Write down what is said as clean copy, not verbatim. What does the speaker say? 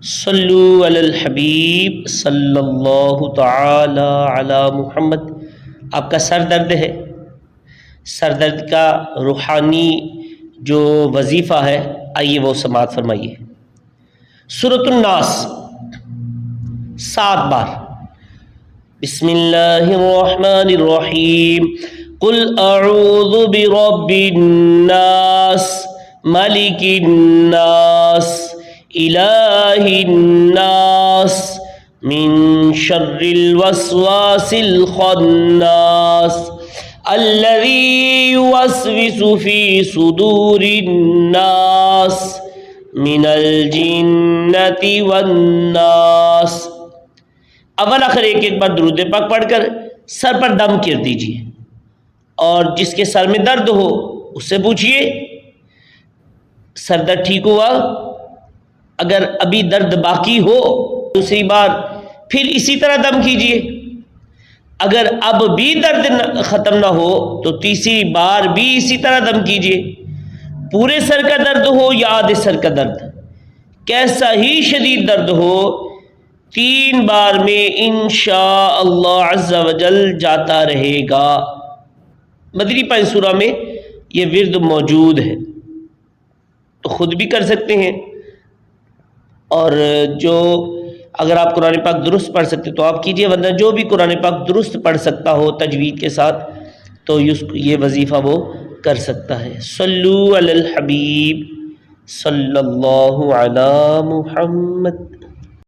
صلو علی الحبیب صلی اللہ تعالی علی محمد۔ آپ کا سر درد ہے، سر درد کا روحانی جو وظیفہ ہے، آئیے وہ سماعت فرمائیے۔ سورۃ الناس 7 بار۔ بسم اللہ الرحمن الرحیم۔ قل اعوذ برب الناس ملک الناس الہ الناس من شر الوسواس الخناس الذی یوسوس فی صدور الناس من الجنۃ والناس۔ اول آخر ایک بار درود پاک پڑھ کر سر پر دم کر دیجیے، اور جس کے سر میں درد ہو اس سے پوچھیے سر درد ٹھیک ہوا؟ اگر ابھی درد باقی ہو دوسری بار پھر اسی طرح دم کیجیے۔ اگر اب بھی درد ختم نہ ہو تو تیسری بار بھی اسی طرح دم کیجیے۔ پورے سر کا درد ہو یا آدھے سر کا درد، کیسا ہی شدید درد ہو، 3 بار میں انشاءاللہ عز و جل جاتا رہے گا۔ مدنی پانچ سورہ میں یہ ورد موجود ہے، تو خود بھی کر سکتے ہیں، اور جو اگر آپ قرآن پاک درست پڑھ سکتے تو آپ کیجئے، ورنہ جو بھی قرآن پاک درست پڑھ سکتا ہو تجوید کے ساتھ تو یہ وظیفہ وہ کر سکتا ہے۔ صلو علی الحبیب صلی اللہ علی محمد۔